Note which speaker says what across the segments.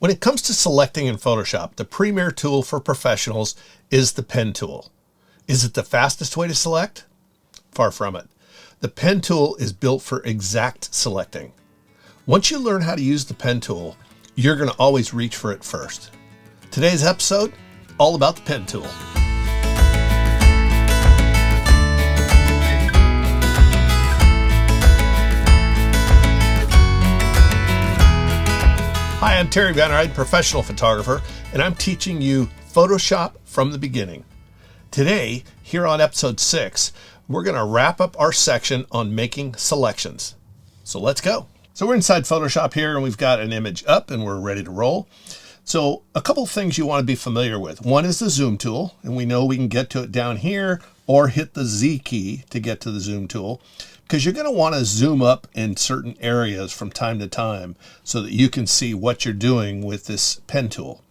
Speaker 1: When it comes to selecting in Photoshop, the premier tool for professionals is the pen tool. Is it the fastest way to select? Far from it. The pen tool is built for exact selecting. Once you learn how to use the pen tool, you're going to always reach for it first. Today's episode, all about the pen tool. Hi, I'm Terry Van Ryn, professional photographer, and I'm teaching you Photoshop from the beginning. Today, here on episode 6, we're going to wrap up our section on making selections. So let's go. So we're inside Photoshop here, and we've got an image up, and we're ready to roll. So a couple of things you want to be familiar with. One is the zoom tool, and we know we can get to it down here or hit the Z key to get to the zoom tool, because you're going to want to zoom up in certain areas from time to time so that you can see what you're doing with this pen tool.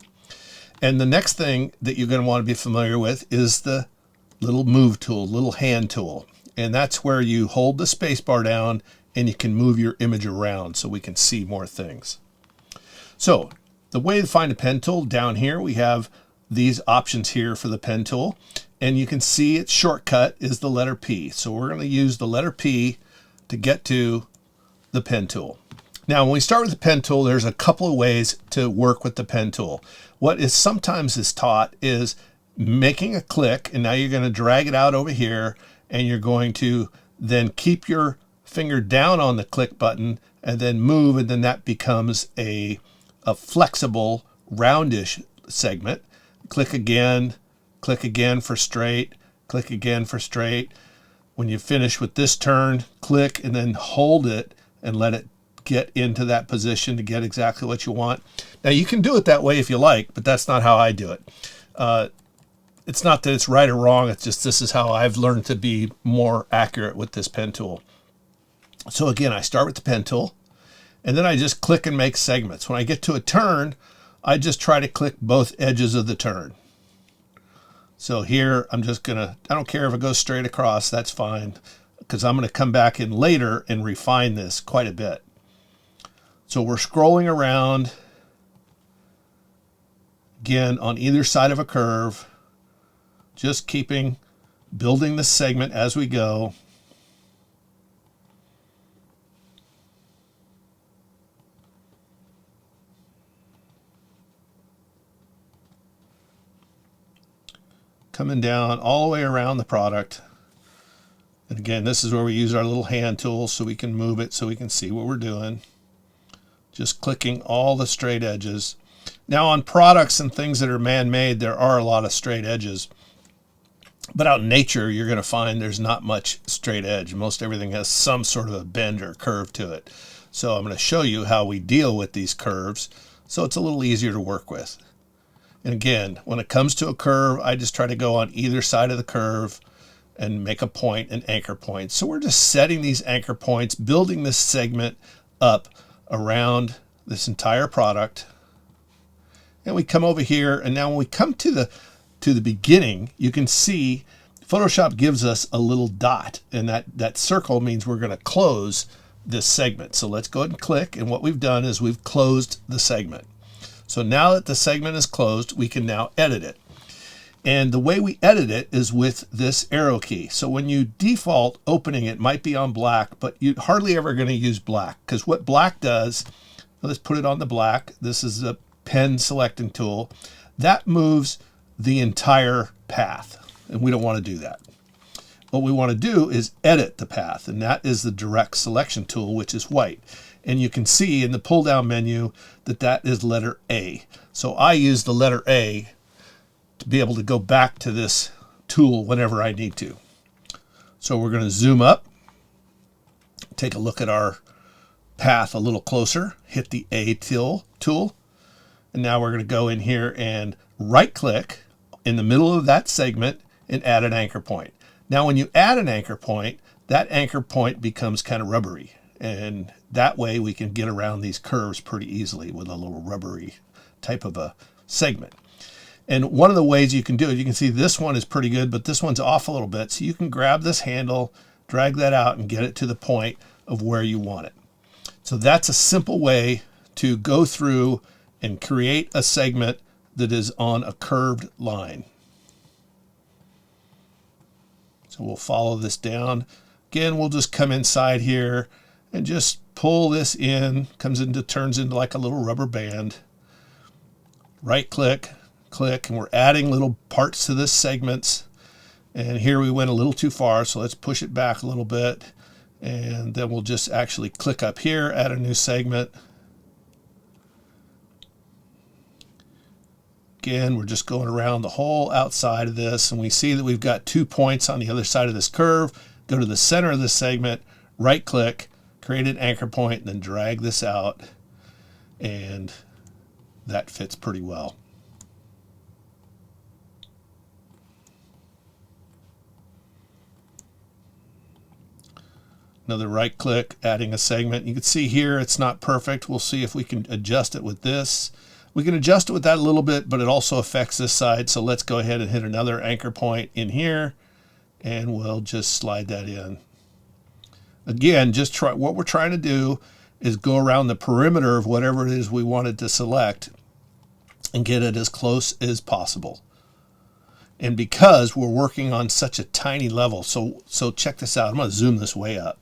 Speaker 1: And the next thing that you're going to want to be familiar with is the little move tool, little hand tool. And that's where you hold the space bar down and you can move your image around so we can see more things. So the way to find a pen tool, down here we have these options here for the pen tool. And you can see its shortcut is the letter P. So we're going to use the letter P to get to the pen tool. Now, when we start with the pen tool, there's a couple of ways to work with the pen tool. What is sometimes is taught is making a click, and now you're going to drag it out over here, and you're going to then keep your finger down on the click button and then move, and then that becomes a flexible, roundish segment. Click again for straight, click again for straight. When you finish with this turn, click and then hold it and let it get into that position to get exactly what you want. Now you can do it that way if you like, but that's not how I do it. It's not that it's right or wrong, it's just this is how I've learned to be more accurate with this pen tool. So again, I start with the pen tool and then I just click and make segments. When I get to a turn, I just try to click both edges of the turn. So here, I'm just gonna, I don't care if it goes straight across, that's fine, because I'm gonna come back in later and refine this quite a bit. So we're scrolling around, again, on either side of a curve, just building the segment as we go. Coming down all the way around the product. And again, this is where we use our little hand tool so we can move it so we can see what we're doing. Just clicking all the straight edges. Now on products and things that are man-made, there are a lot of straight edges. But out in nature, you're going to find there's not much straight edge. Most everything has some sort of a bend or curve to it. So I'm going to show you how we deal with these curves so it's a little easier to work with. And again, when it comes to a curve, I just try to go on either side of the curve and make a point, an anchor point. So we're just setting these anchor points, building this segment up around this entire product. And we come over here, and now when we come to the beginning, you can see Photoshop gives us a little dot, and that circle means we're going to close this segment. So let's go ahead and click, and what we've done is we've closed the segment. So now that the segment is closed, we can now edit it. And the way we edit it is with this arrow key. So when you default opening, it might be on black, but you're hardly ever going to use black, because what black does, let's put it on the black. This is a pen selecting tool. That moves the entire path, and we don't want to do that. What we want to do is edit the path, and that is the direct selection tool, which is white. And you can see in the pull down menu that is letter A. So I use the letter A to be able to go back to this tool whenever I need to. So we're going to zoom up, take a look at our path a little closer, hit the A tool, and now we're going to go in here and right click in the middle of that segment and add an anchor point. Now when you add an anchor point, that anchor point becomes kind of rubbery. And that way we can get around these curves pretty easily with a little rubbery type of a segment. And one of the ways you can do it, you can see this one is pretty good, but this one's off a little bit. So you can grab this handle, drag that out, and get it to the point of where you want it. So that's a simple way to go through and create a segment that is on a curved line. So we'll follow this down. Again, we'll just come inside here and just pull this in, turns into like a little rubber band. Right click, click, and we're adding little parts to this segments. And here we went a little too far, so let's push it back a little bit. And then we'll just actually click up here, add a new segment. Again, we're just going around the whole outside of this, and we see that we've got 2 points on the other side of this curve. Go to the center of this segment, right click, create an anchor point, and then drag this out, and that fits pretty well. Another right click, adding a segment. You can see here it's not perfect. We'll see if we can adjust it with this. We can adjust it with that a little bit, but it also affects this side. So let's go ahead and hit another anchor point in here, and we'll just slide that in. Again, what we're trying to do is go around the perimeter of whatever it is we wanted to select and get it as close as possible. And because we're working on such a tiny level, so check this out. I'm going to zoom this way up.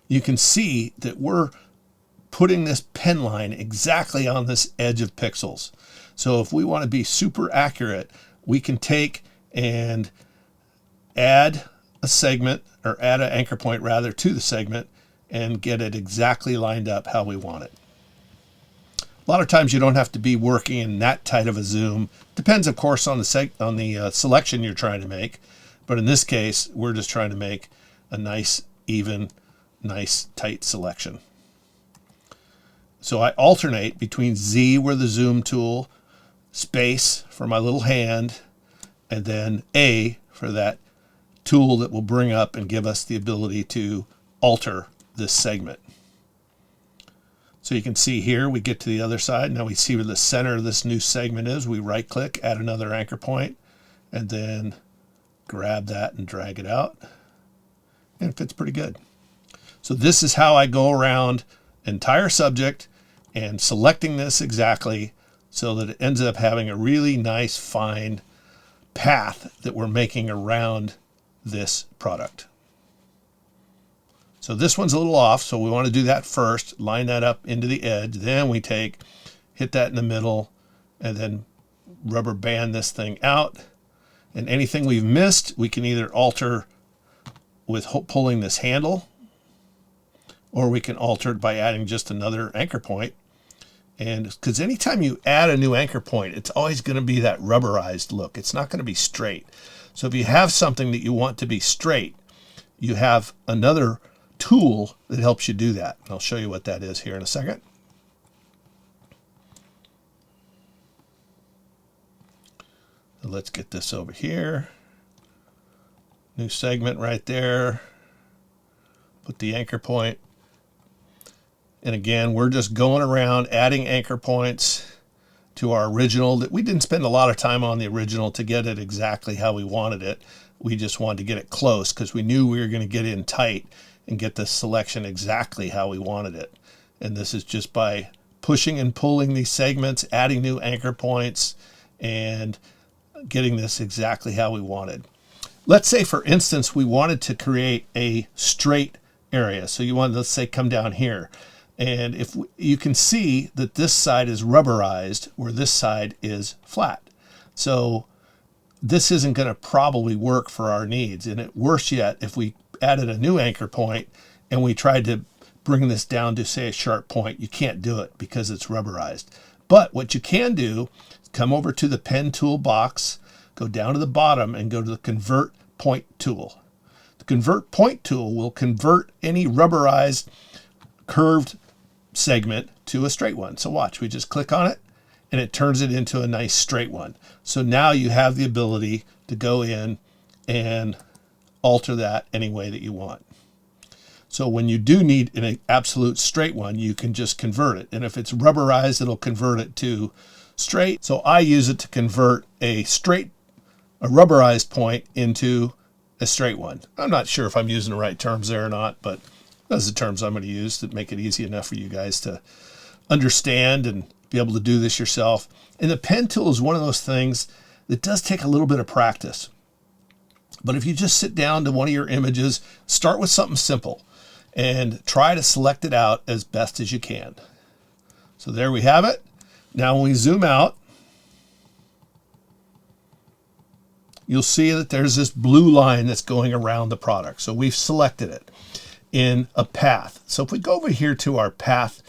Speaker 1: You can see that we're putting this pen line exactly on this edge of pixels. So if we want to be super accurate, we can take and add a segment, or add an anchor point rather, to the segment and get it exactly lined up how we want it. A lot of times you don't have to be working in that tight of a zoom. Depends, of course, on the selection you're trying to make. But in this case, we're just trying to make a nice, even, nice, tight selection. So I alternate between Z, where the zoom tool, space for my little hand, and then A for that tool that will bring up and give us the ability to alter this segment. So you can see here, we get to the other side. Now we see where the center of this new segment is. We right click, add another anchor point, and then grab that and drag it out. And it fits pretty good. So this is how I go around entire subject and selecting this exactly so that it ends up having a really nice, fine path that we're making around this product. So this one's a little off, so we want to do that first, line that up into the edge. Then we hit that in the middle, and then rubber band this thing out. And anything we've missed, we can either alter with pulling this handle, or we can alter it by adding just another anchor point. And because anytime you add a new anchor point, it's always going to be that rubberized look. It's not going to be straight. So if you have something that you want to be straight, you have another tool that helps you do that. And I'll show you what that is here in a second. So let's get this over here. New segment right there. Put the anchor point. And again, we're just going around adding anchor points to our original. That we didn't spend a lot of time on the original to get it exactly how we wanted it. We just wanted to get it close because we knew we were going to get in tight and get this selection exactly how we wanted it. And this is just by pushing and pulling these segments, adding new anchor points, and getting this exactly how we wanted. Let's say, for instance, we wanted to create a straight area. So you want, let's say, come down here. And if you can see that this side is rubberized where this side is flat. So this isn't going to probably work for our needs. And worse yet, if we added a new anchor point and we tried to bring this down to, say, a sharp point, you can't do it because it's rubberized. But what you can do is come over to the pen tool box, go down to the bottom and go to the convert point tool. The convert point tool will convert any rubberized curved segment to a straight one. So watch, we just click on it and it turns it into a nice straight one. So now you have the ability to go in and alter that any way that you want. So when you do need an absolute straight one, you can just convert it. And if it's rubberized, it'll convert it to straight. So I use it to convert a rubberized point into a straight one. I'm not sure if I'm using the right terms there or not, but those are the terms I'm going to use that make it easy enough for you guys to understand and be able to do this yourself. And the pen tool is one of those things that does take a little bit of practice. But if you just sit down to one of your images, start with something simple and try to select it out as best as you can. So there we have it. Now when we zoom out, you'll see that there's this blue line that's going around the product. So we've selected it in a path. So if we go over here to our path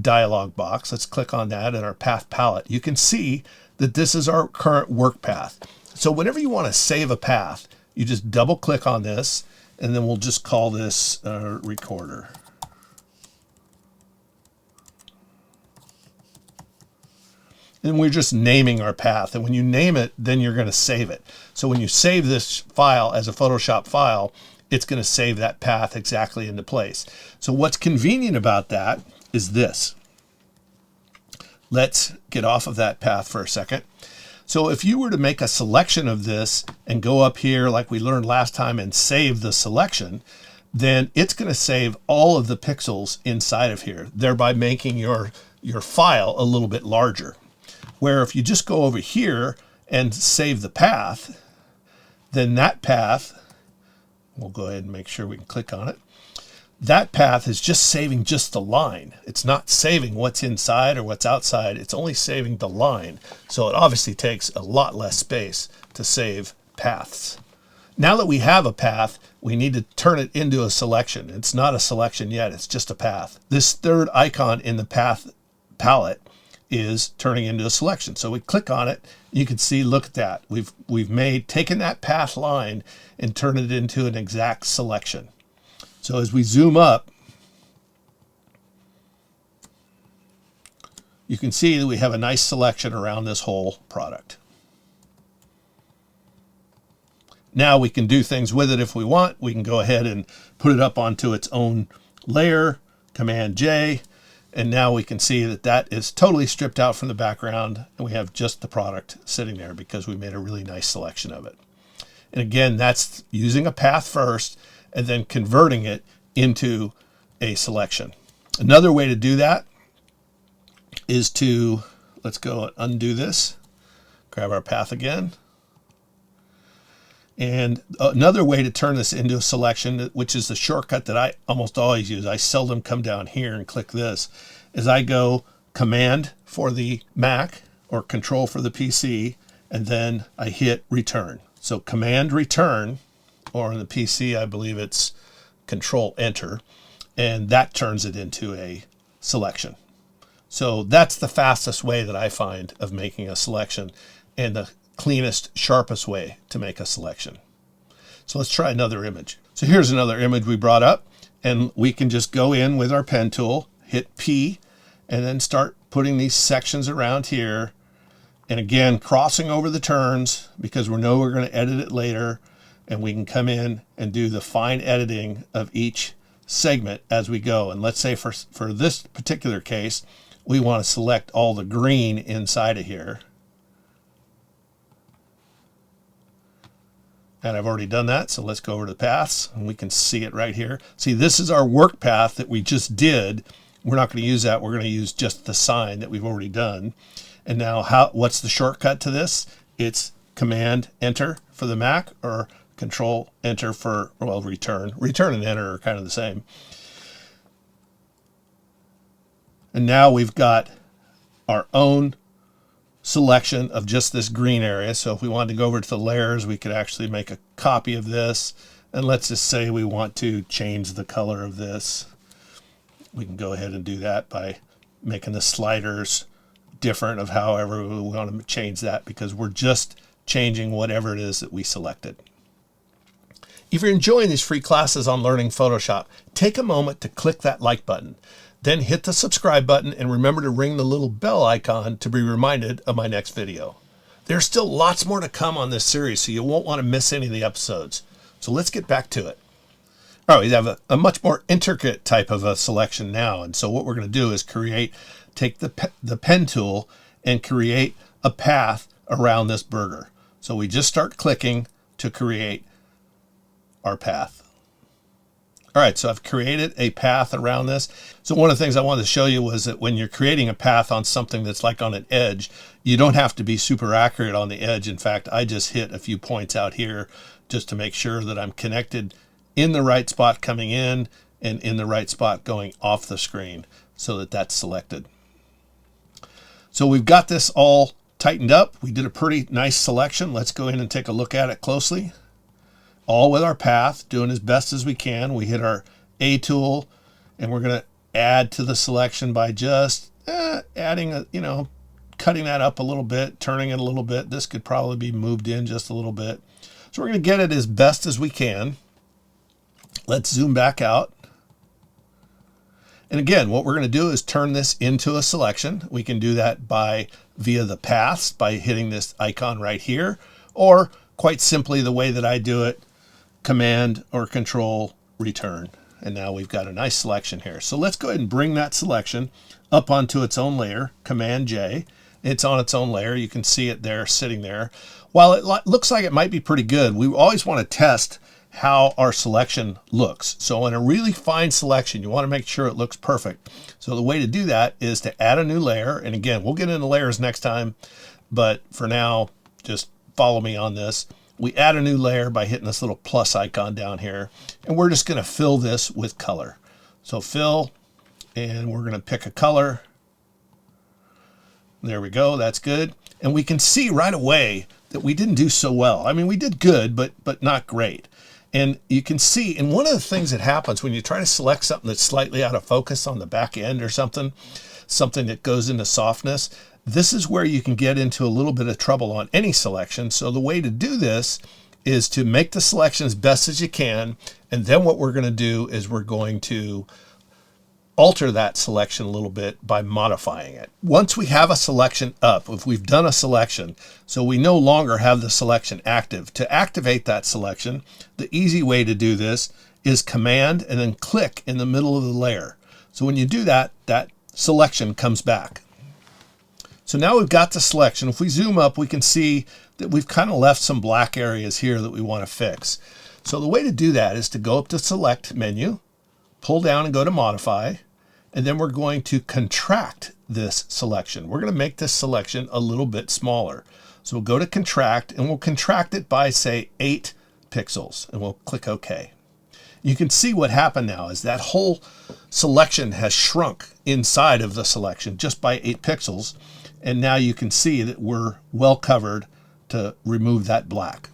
Speaker 1: dialog box, let's click on that in our path palette, you can see that this is our current work path. So whenever you want to save a path, you just double click on this, and then we'll just call this recorder. And we're just naming our path. And when you name it, then you're going to save it. So when you save this file as a Photoshop file, it's going to save that path exactly into place. So what's convenient about that is this. Let's get off of that path for a second. So if you were to make a selection of this and go up here like we learned last time and save the selection, then it's going to save all of the pixels inside of here, thereby making your file a little bit larger. Where if you just go over here and save the path, then that path, we'll go ahead and make sure we can click on it. That path is just saving just the line. It's not saving what's inside or what's outside. It's only saving the line. So it obviously takes a lot less space to save paths. Now that we have a path, we need to turn it into a selection. It's not a selection yet, it's just a path. This third icon in the path palette is turning into a selection. So we click on it, you can see, look at that. We've taken that path line and turned it into an exact selection. So as we zoom up, you can see that we have a nice selection around this whole product. Now we can do things with it if we want. We can go ahead and put it up onto its own layer, Command J, and now we can see that that is totally stripped out from the background, and we have just the product sitting there because we made a really nice selection of it. And again, that's using a path first and then converting it into a selection. Another way to do that is to, let's go and undo this, grab our path again. And another way to turn this into a selection, which is the shortcut that I almost always use, I seldom come down here and click this, is I go Command for the Mac or Control for the PC, and then I hit Return. So Command Return, or in the PC, I believe it's Control Enter, and that turns it into a selection. So that's the fastest way that I find of making a selection, and the cleanest, sharpest way to make a selection. So let's try another image. So here's another image we brought up, and we can just go in with our pen tool, hit P, and then start putting these sections around here. And again, crossing over the turns because we know we're going to edit it later, and we can come in and do the fine editing of each segment as we go. And let's say for this particular case, we want to select all the green inside of here. And I've already done that, so let's go over to the paths, and we can see it right here. See, this is our work path that we just did. We're not going to use that. We're going to use just the sign that we've already done. And now, what's the shortcut to this? It's Command Enter for the Mac, or Control Enter for, well, Return. Return and Enter are kind of the same. And now we've got our own selection of just this green area. So if we wanted to go over to the layers, we could actually make a copy of this. And let's just say we want to change the color of this. We can go ahead and do that by making the sliders different of however we want to change that, because we're just changing whatever it is that we selected. If you're enjoying these free classes on learning Photoshop, take a moment to click that like button. Then hit the subscribe button and remember to ring the little bell icon to be reminded of my next video. There's still lots more to come on this series, so you won't want to miss any of the episodes. So let's get back to it. All right, we have a much more intricate type of a selection now. And so what we're going to do is take the pen tool and create a path around this burger. So we just start clicking to create our path. All right, so I've created a path around this. So one of the things I wanted to show you was that when you're creating a path on something that's like on an edge, you don't have to be super accurate on the edge. In fact, I just hit a few points out here just to make sure that I'm connected in the right spot coming in and in the right spot going off the screen so that that's selected. So we've got this all tightened up. We did a pretty nice selection. Let's go in and take a look at it closely. All with our path, doing as best as we can. We hit our A tool and we're going to add to the selection by just adding, cutting that up a little bit, turning it a little bit. This could probably be moved in just a little bit. So we're going to get it as best as we can. Let's zoom back out. And again, what we're going to do is turn this into a selection. We can do that via the paths by hitting this icon right here, or quite simply the way that I do it, Command or Control Return. And now we've got a nice selection here. So let's go ahead and bring that selection up onto its own layer, Command J. It's on its own layer. You can see it there sitting there. While it looks like it might be pretty good, we always want to test how our selection looks. So in a really fine selection, you want to make sure it looks perfect. So the way to do that is to add a new layer. And again, we'll get into layers next time, but for now, just follow me on this. We add a new layer by hitting this little plus icon down here, and we're just going to fill this with color. So fill, and we're going to pick a color. There we go, that's good. And we can see right away that we didn't do so well. I mean, we did good, but not great. And you can see, and one of the things that happens when you try to select something that's slightly out of focus on the back end or something that goes into softness, this is where you can get into a little bit of trouble on any selection. So the way to do this is to make the selection as best as you can. And then what we're going to do is we're going to alter that selection a little bit by modifying it. Once we have a selection up, if we've done a selection, so we no longer have the selection active. To activate that selection, the easy way to do this is Command and then click in the middle of the layer. So when you do that, that selection comes back. So now we've got the selection. If we zoom up, we can see that we've kind of left some black areas here that we want to fix. So the way to do that is to go up to Select menu, pull down and go to Modify, and then we're going to contract this selection. We're going to make this selection a little bit smaller. So we'll go to Contract, and we'll contract it by, say, 8 pixels, and we'll click OK. You can see what happened now is that whole selection has shrunk inside of the selection just by 8 pixels. And now you can see that we're well covered to remove that black.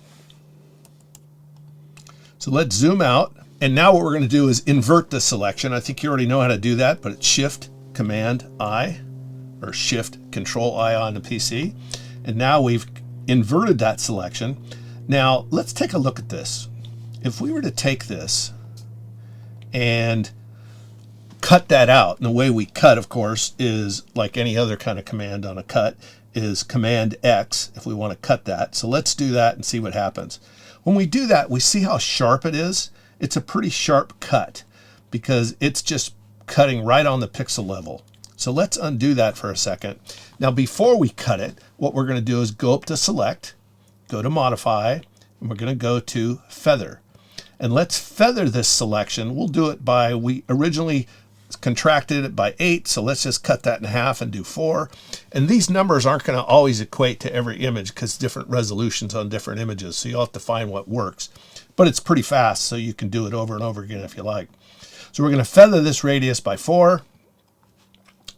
Speaker 1: So let's zoom out. And now what we're going to do is invert the selection. I think you already know how to do that, but it's Shift Command I or Shift Control I on the PC. And now we've inverted that selection. Now let's take a look at this. If we were to take this and cut that out, and the way we cut, of course, is like any other kind of command on a cut, is Command X if we want to cut that. So let's do that and see what happens. When we do that, we see how sharp it is. It's a pretty sharp cut because it's just cutting right on the pixel level. So let's undo that for a second. Now before we cut it, what we're going to do is go up to Select, go to Modify, and we're going to go to Feather. And let's feather this selection. We'll do it by, we originally contracted it by 8, so let's just cut that in half and do 4. And these numbers aren't going to always equate to every image because different resolutions on different images, so you'll have to find what works. But it's pretty fast, so you can do it over and over again if you like. So we're going to feather this radius by 4,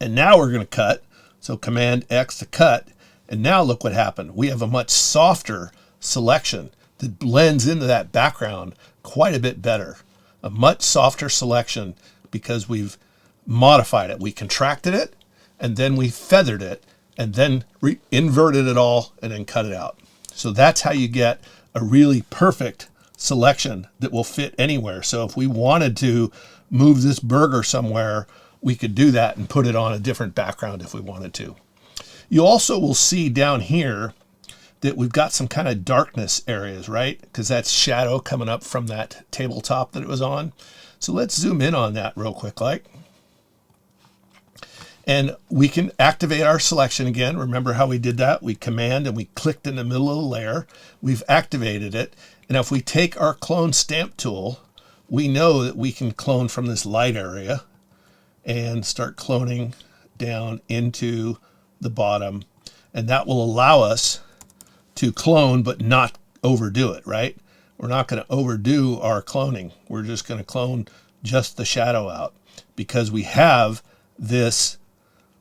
Speaker 1: and now we're going to cut. So Command X to cut, and now look what happened. We have a much softer selection that blends into that background quite a bit better. A much softer selection because we've modified it. We contracted it, and then we feathered it, and then inverted it all, and then cut it out. So that's how you get a really perfect selection that will fit anywhere. So if we wanted to move this burger somewhere, we could do that and put it on a different background if we wanted to. You also will see down here that we've got some kind of darkness areas, right? Because that's shadow coming up from that tabletop that it was on. So let's zoom in on that real quick like. And we can activate our selection again. Remember how we did that? We command and we clicked in the middle of the layer. We've activated it. And if we take our clone stamp tool, we know that we can clone from this light area and start cloning down into the bottom. And that will allow us to clone, but not overdo it, right? We're not going to overdo our cloning. We're just going to clone just the shadow out because we have this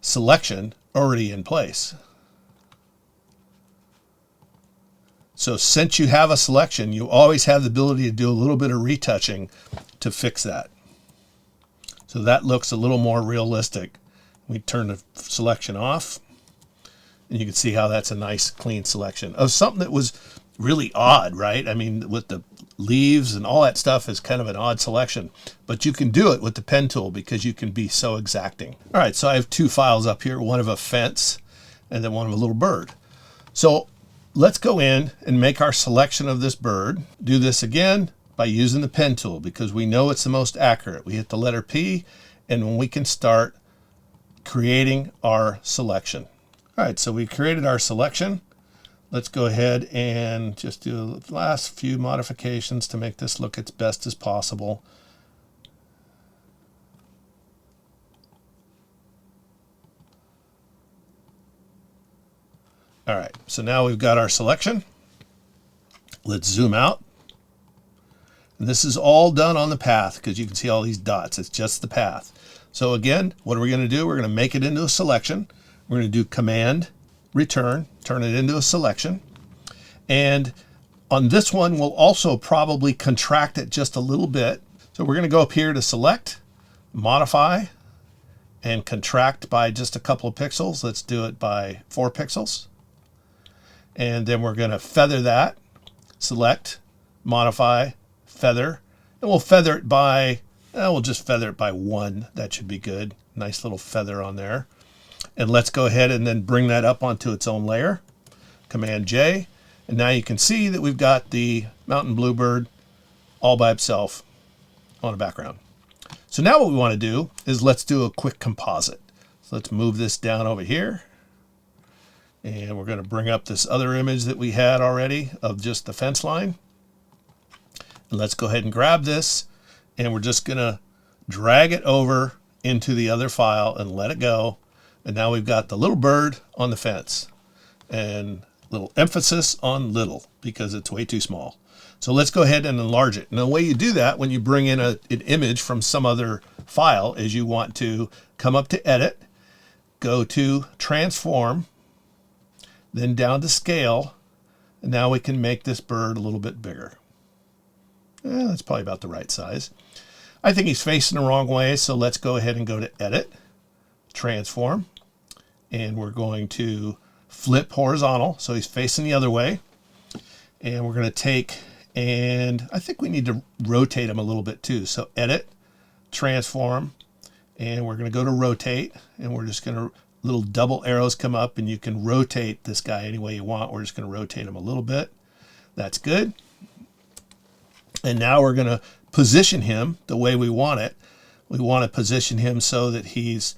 Speaker 1: selection already in place. So since you have a selection, you always have the ability to do a little bit of retouching to fix that. So that looks a little more realistic. We turn the selection off, and you can see how that's a nice clean selection of something that was really odd, right? I mean, with the leaves and all that stuff is kind of an odd selection, but you can do it with the pen tool because you can be so exacting. All right, so I have two files up here, one of a fence and then one of a little bird. So let's go in and make our selection of this bird. Do this again by using the pen tool because we know it's the most accurate. We hit the letter P, and when we can start creating our selection. All right, so we created our selection. Let's go ahead and just do the last few modifications to make this look as best as possible. All right, so now we've got our selection. Let's zoom out. And this is all done on the path because you can see all these dots. It's just the path. So again, what are we going to do? We're going to make it into a selection. We're going to do Command Return, turn it into a selection. And on this one, we'll also probably contract it just a little bit. So we're going to go up here to Select, Modify, and contract by just a couple of pixels. Let's do it by 4 pixels. And then we're going to feather that, Select, Modify, Feather, and we'll feather it by, we'll just feather it by 1. That should be good. Nice little feather on there. And let's go ahead and then bring that up onto its own layer. Command J. And now you can see that we've got the mountain bluebird all by itself on a background. So now what we want to do is let's do a quick composite. So let's move this down over here. And we're going to bring up this other image that we had already of just the fence line. And let's go ahead and grab this. And we're just going to drag it over into the other file and let it go. And now we've got the little bird on the fence. And little emphasis on little because it's way too small. So let's go ahead and enlarge it. And the way you do that when you bring in an image from some other file is you want to come up to Edit, go to Transform, then down to Scale, and now we can make this bird a little bit bigger. That's probably about the right size. I think he's facing the wrong way, so let's go ahead and go to Edit, Transform, and we're going to flip horizontal, so he's facing the other way. And we're going to take, and I think we need to rotate him a little bit too. So Edit, Transform, and we're going to go to Rotate, and we're just going to, little double arrows come up, and you can rotate this guy any way you want. We're just going to rotate him a little bit. That's good. And now we're going to position him the way we want it. We want to position him so that he's,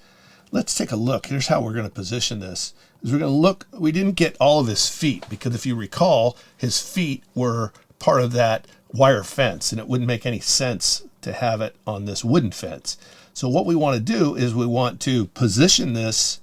Speaker 1: let's take a look. Here's how we're going to position this. Is we're going to look, we didn't get all of his feet because if you recall, his feet were part of that wire fence and it wouldn't make any sense to have it on this wooden fence. So what we want to do is we want to position this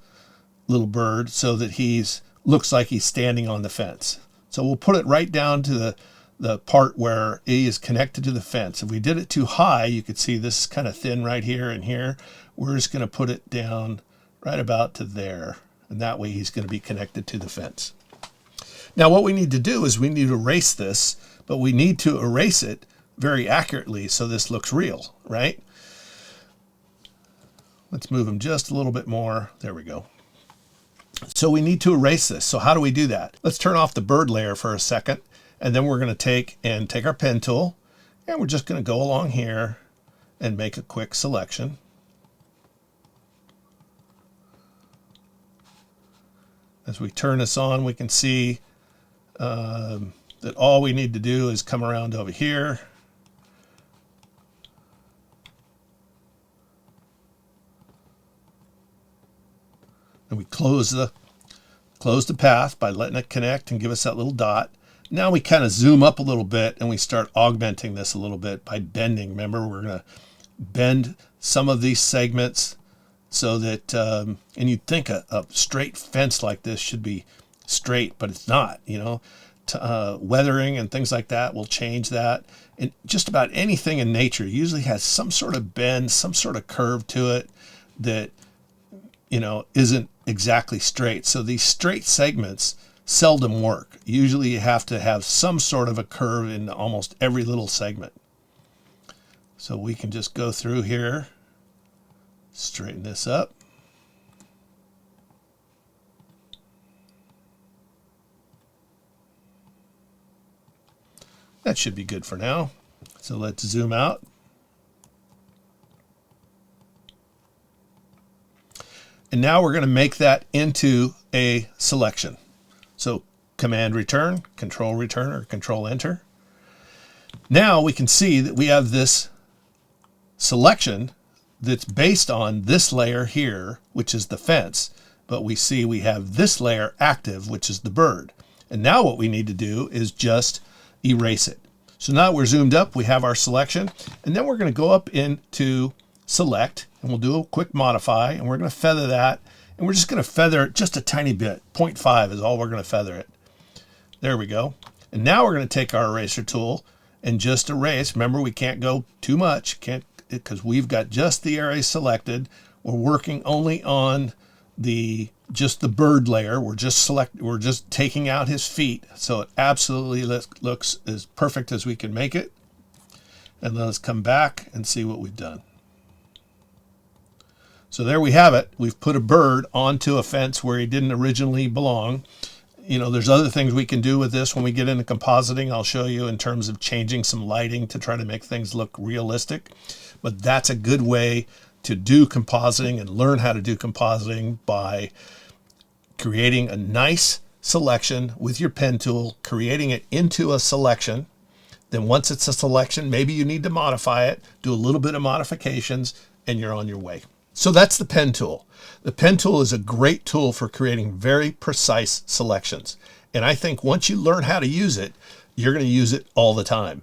Speaker 1: little bird so that he's looks like he's standing on the fence. So we'll put it right down to the part where he is connected to the fence. If we did it too high, you could see this is kind of thin right here and here. We're just going to put it down right about to there. And that way he's going to be connected to the fence. Now what we need to do is we need to erase this, but we need to erase it very accurately so this looks real, right? Let's move him just a little bit more. There we go. So we need to erase this. So how do we do that? Let's turn off the bird layer for a second, and then we're going to take our pen tool, and we're just going to go along here and make a quick selection. As we turn this on, we can see that all we need to do is come around over here. And we close the path by letting it connect and give us that little dot. Now we kind of zoom up a little bit and we start augmenting this a little bit by bending. Remember, we're going to bend some of these segments so that, and you'd think a straight fence like this should be straight, but it's not, you know. Weathering and things like that will change that. And just about anything in nature usually has some sort of bend, some sort of curve to it that, you know, isn't exactly straight. So these straight segments seldom work. Usually you have to have some sort of a curve in almost every little segment. So we can just go through here, straighten this up. That should be good for now. So let's zoom out. And now we're going to make that into a selection. So Command return, Control return, or Control enter. Now we can see that we have this selection that's based on this layer here, which is the fence. But we see we have this layer active, which is the bird. And now what we need to do is just erase it. So now we're zoomed up, we have our selection, and then we're going to go up into select, and we'll do a quick modify, and we're going to feather that, and we're just going to feather it just a tiny bit. 0.5 is all we're going to feather it. There we go. And now we're going to take our eraser tool and just erase. Remember, we can't go too much, because we've got just the area selected. We're working only on just the bird layer. We're just taking out his feet, so it absolutely looks as perfect as we can make it. And let's come back and see what we've done. So there we have it. We've put a bird onto a fence where he didn't originally belong. You know, there's other things we can do with this when we get into compositing. I'll show you in terms of changing some lighting to try to make things look realistic. But that's a good way to do compositing and learn how to do compositing by creating a nice selection with your pen tool, creating it into a selection. Then once it's a selection, maybe you need to modify it, do a little bit of modifications, and you're on your way. So that's the pen tool. The pen tool is a great tool for creating very precise selections. And I think once you learn how to use it, you're going to use it all the time.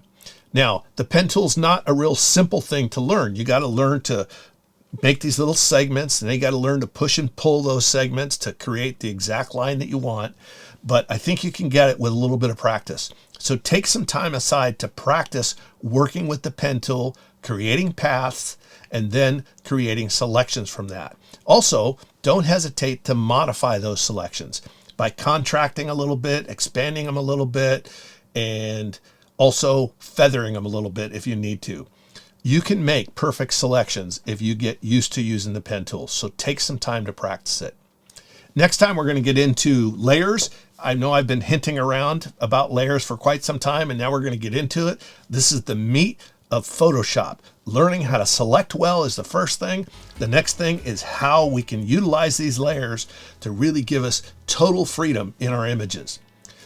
Speaker 1: Now, the pen tool's not a real simple thing to learn. You got to learn to make these little segments, and then you got to learn to push and pull those segments to create the exact line that you want. But I think you can get it with a little bit of practice. So take some time aside to practice working with the pen tool, creating paths, and then creating selections from that. Also, don't hesitate to modify those selections by contracting a little bit, expanding them a little bit, and also feathering them a little bit if you need to. You can make perfect selections if you get used to using the pen tool. So take some time to practice it. Next time we're going to get into layers. I know I've been hinting around about layers for quite some time, and now we're going to get into it. This is the meat of Photoshop. Learning how to select well is the first thing. The next thing is how we can utilize these layers to really give us total freedom in our images.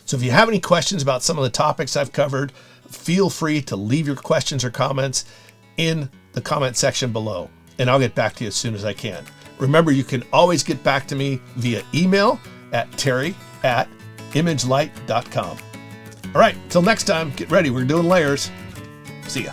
Speaker 1: So if you have any questions about some of the topics I've covered, feel free to leave your questions or comments in the comment section below, and I'll get back to you as soon as I can. Remember, you can always get back to me via email at terry@imagelight.com. All right, till next time, get ready. We're doing layers. See ya.